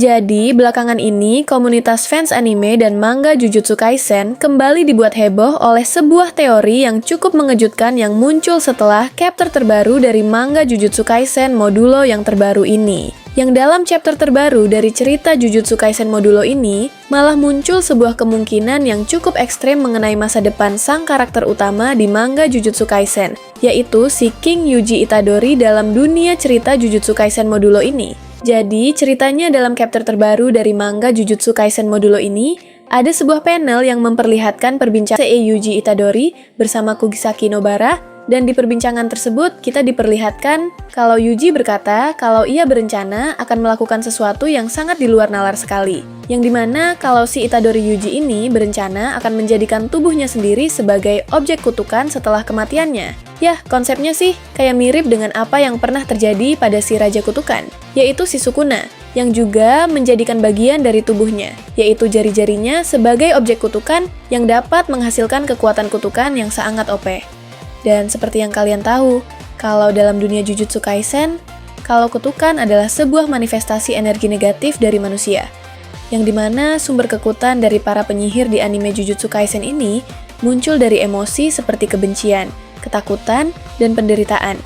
Jadi, belakangan ini, komunitas fans anime dan manga Jujutsu Kaisen kembali dibuat heboh oleh sebuah teori yang cukup mengejutkan yang muncul setelah chapter terbaru dari manga Jujutsu Kaisen Modulo yang terbaru ini. Yang dalam chapter terbaru dari cerita Jujutsu Kaisen Modulo ini, malah muncul sebuah kemungkinan yang cukup ekstrem mengenai masa depan sang karakter utama di manga Jujutsu Kaisen, yaitu si King Yuji Itadori dalam dunia cerita Jujutsu Kaisen Modulo ini. Jadi, ceritanya dalam chapter terbaru dari manga Jujutsu Kaisen Modulo ini, ada sebuah panel yang memperlihatkan perbincangan Yuji Itadori bersama Kugisaki Nobara, dan di perbincangan tersebut kita diperlihatkan kalau Yuji berkata kalau ia berencana akan melakukan sesuatu yang sangat di luar nalar sekali. Yang dimana kalau si Itadori Yuji ini berencana akan menjadikan tubuhnya sendiri sebagai objek kutukan setelah kematiannya. Yah, konsepnya sih kayak mirip dengan apa yang pernah terjadi pada si Raja Kutukan, yaitu si Sukuna, yang juga menjadikan bagian dari tubuhnya, yaitu jari-jarinya sebagai objek kutukan yang dapat menghasilkan kekuatan kutukan yang sangat OP. Dan seperti yang kalian tahu, kalau dalam dunia Jujutsu Kaisen, kalau kutukan adalah sebuah manifestasi energi negatif dari manusia, yang dimana sumber kekuatan dari para penyihir di anime Jujutsu Kaisen ini muncul dari emosi seperti kebencian, ketakutan, dan penderitaan.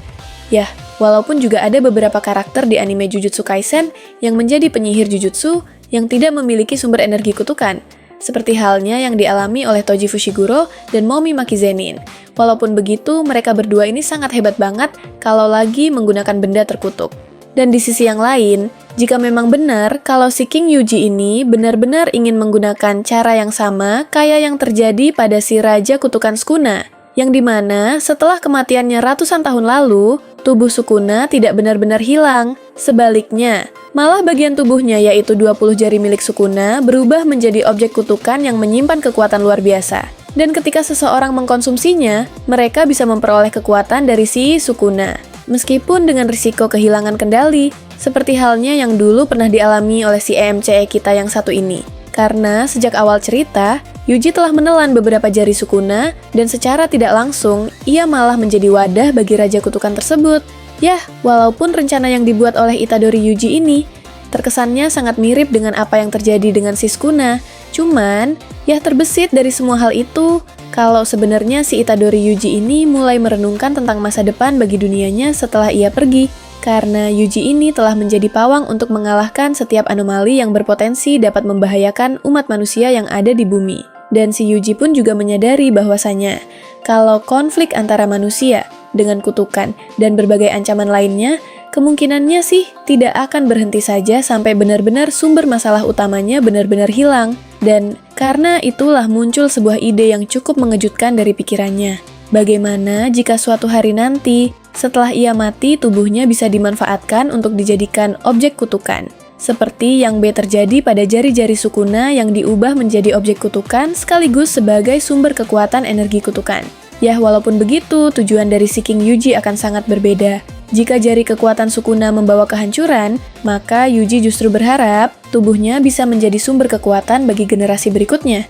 Yah, walaupun juga ada beberapa karakter di anime Jujutsu Kaisen yang menjadi penyihir Jujutsu yang tidak memiliki sumber energi kutukan, seperti halnya yang dialami oleh Toji Fushiguro dan Momi Makizenin. Walaupun begitu, mereka berdua ini sangat hebat banget kalau lagi menggunakan benda terkutuk. Dan di sisi yang lain, jika memang benar kalau si King Yuji ini benar-benar ingin menggunakan cara yang sama kayak yang terjadi pada si Raja Kutukan Sukuna, yang dimana setelah kematiannya ratusan tahun lalu, tubuh Sukuna tidak benar-benar hilang. Sebaliknya, malah bagian tubuhnya yaitu 20 jari milik Sukuna berubah menjadi objek kutukan yang menyimpan kekuatan luar biasa. Dan ketika seseorang mengkonsumsinya, mereka bisa memperoleh kekuatan dari si Sukuna, meskipun dengan risiko kehilangan kendali, seperti halnya yang dulu pernah dialami oleh si EMCE kita yang satu ini. Karena sejak awal cerita, Yuji telah menelan beberapa jari Sukuna, dan secara tidak langsung, ia malah menjadi wadah bagi Raja Kutukan tersebut. Yah, walaupun rencana yang dibuat oleh Itadori Yuji ini, terkesannya sangat mirip dengan apa yang terjadi dengan si Sukuna. Cuman, ya terbesit dari semua hal itu, kalau sebenarnya si Itadori Yuji ini mulai merenungkan tentang masa depan bagi dunianya setelah ia pergi. Karena Yuji ini telah menjadi pawang untuk mengalahkan setiap anomali yang berpotensi dapat membahayakan umat manusia yang ada di bumi. Dan si Yuji pun juga menyadari bahwasanya, kalau konflik antara manusia dengan kutukan dan berbagai ancaman lainnya, kemungkinannya sih tidak akan berhenti saja sampai benar-benar sumber masalah utamanya benar-benar hilang. Dan karena itulah muncul sebuah ide yang cukup mengejutkan dari pikirannya. Bagaimana jika suatu hari nanti, setelah ia mati, tubuhnya bisa dimanfaatkan untuk dijadikan objek kutukan? Seperti yang terjadi pada jari-jari Sukuna yang diubah menjadi objek kutukan sekaligus sebagai sumber kekuatan energi kutukan. Yah, walaupun begitu, tujuan dari si King Yuji akan sangat berbeda. Jika jari kekuatan Sukuna membawa kehancuran, maka Yuji justru berharap tubuhnya bisa menjadi sumber kekuatan bagi generasi berikutnya.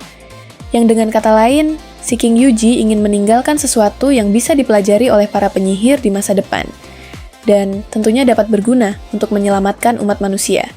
Yang dengan kata lain, si King Yuji ingin meninggalkan sesuatu yang bisa dipelajari oleh para penyihir di masa depan. Dan tentunya dapat berguna untuk menyelamatkan umat manusia.